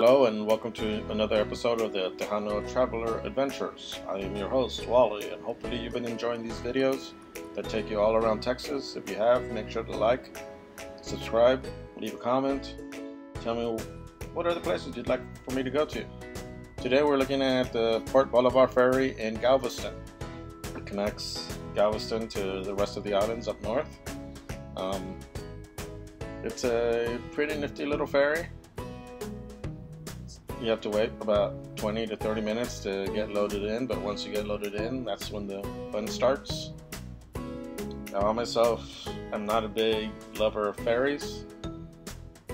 Hello and welcome to another episode of the Tejano Traveler Adventures. I am your host, Wally, and hopefully you've been enjoying these videos that take you all around Texas. If you have, make sure to like, subscribe, leave a comment, tell me what are the places you'd like for me to go to. Today we're looking at the Bolivar Ferry in Galveston. It connects Galveston to the rest of the islands up north. It's a pretty nifty little ferry. You have to wait about 20 to 30 minutes to get loaded in, but once you get loaded in, that's when the fun starts. Now, I myself am not a big lover of ferries.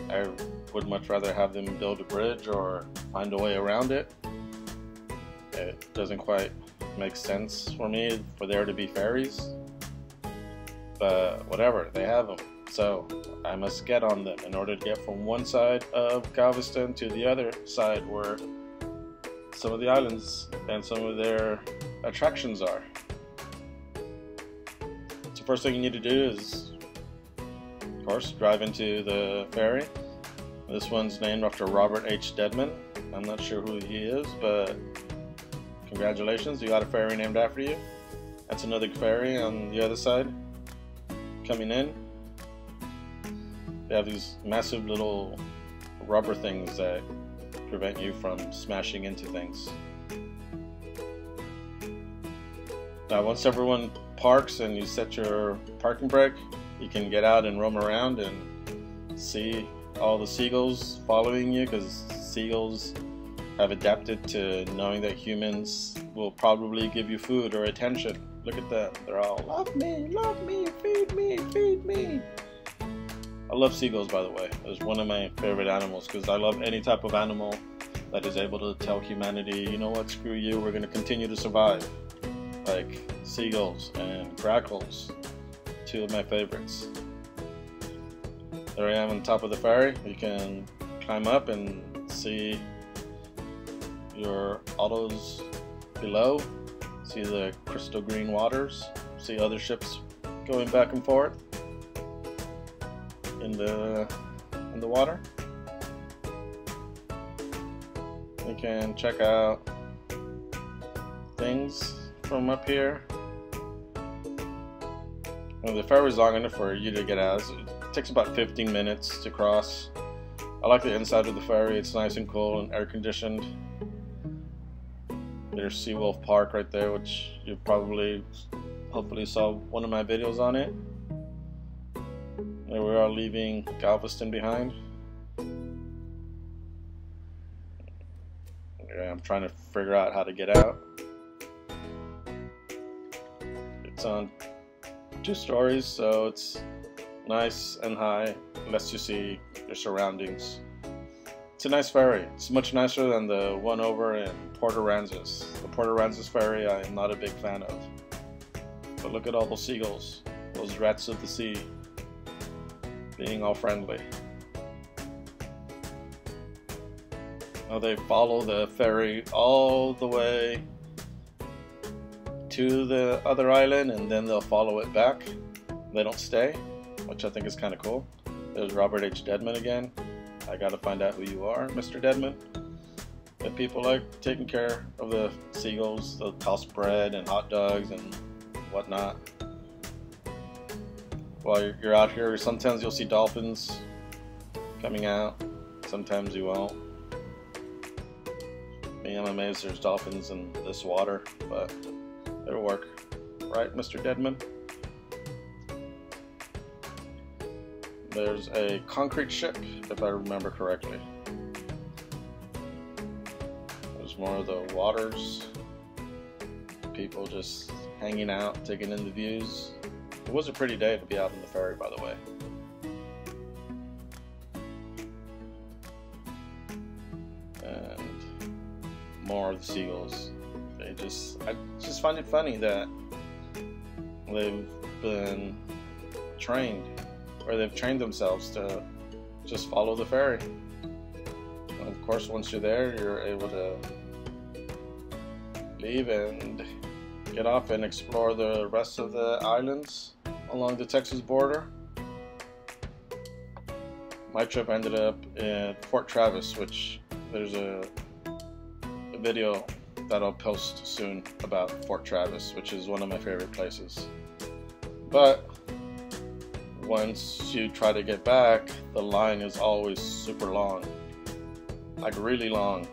I would much rather have them build a bridge or find a way around it. It doesn't quite make sense for me for there to be ferries, but whatever, they have them. So I must get on them in order to get from one side of Galveston to the other side where some of the islands and some of their attractions are. So first thing you need to do is, of course, drive into the ferry. This one's named after Robert H. Dedman. I'm not sure who he is, but congratulations, you got a ferry named after you. That's another ferry on the other side coming in. They have these massive little rubber things that prevent you from smashing into things. Now, once everyone parks and you set your parking brake, you can get out and roam around and see all the seagulls following you, because seagulls have adapted to knowing that humans will probably give you food or attention. Look at them. They're all, love me, feed me, feed me. I love seagulls, by the way. It's one of my favorite animals because I love any type of animal that is able to tell humanity, you know what, screw you, we're going to continue to survive. Like seagulls and grackles, two of my favorites. There I am on top of the ferry. You can climb up and see your autos below, see the crystal green waters, see other ships going back and forth in the water. You can check out things from up here. And the ferry's long enough for you to get out. It takes about 15 minutes to cross. I like the inside of the ferry. It's nice and cool and air conditioned. There's Seawolf Park right there, which you probably hopefully saw one of my videos on it. And we are leaving Galveston behind. Yeah, I'm trying to figure out how to get out. It's on 2 stories, so it's nice and high, lets you see your surroundings. It's a nice ferry. It's much nicer than the one over in Port Aransas. The Port Aransas ferry I am not a big fan of. But look at all those seagulls, those rats of the sea, being all friendly. Now they follow the ferry all the way to the other island and then they'll follow it back. They don't stay, which I think is kind of cool. There's Robert H. Dedman again. I gotta find out who you are, Mr. Dedman. But people like taking care of the seagulls. They'll toss bread and hot dogs and whatnot. While you're out here, sometimes you'll see dolphins coming out, sometimes you won't. I'm amazed there's dolphins in this water, but it'll work. Right, Mr. Dedman? There's a concrete ship, if I remember correctly. There's more of the waters. People just hanging out, taking in the views. It was a pretty day to be out on the ferry, by the way. And more of the seagulls. I just find it funny that they've been trained, or they've trained themselves to just follow the ferry. And of course, once you're there, you're able to leave and get off and explore the rest of the islands along the Texas border. My trip ended up in Fort Travis, which there's a video that I'll post soon about Fort Travis, which is one of my favorite places. But once you try to get back, the line is always super long, like really long.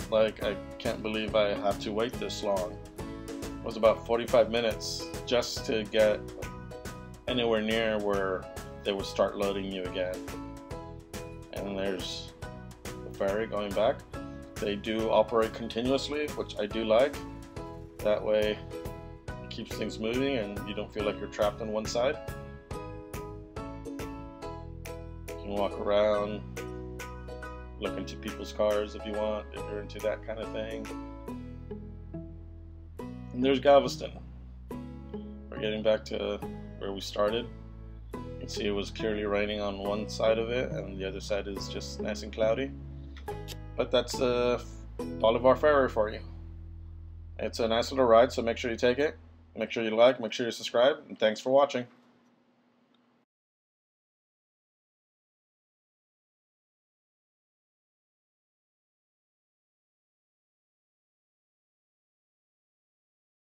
Like, I can't believe I have to wait this long. It was about 45 minutes just to get anywhere near where they would start loading you again. And there's the ferry going back. They do operate continuously, which I do like. That way it keeps things moving and you don't feel like you're trapped on one side. You can walk around, look into people's cars if you want, if you're into that kind of thing. And there's Galveston. We're getting back to where we started. You can see it was clearly raining on one side of it and the other side is just nice and cloudy. But that's the Bolivar Ferry for you. It's a nice little ride, so make sure you take it. Make sure you like, make sure you subscribe, and thanks for watching.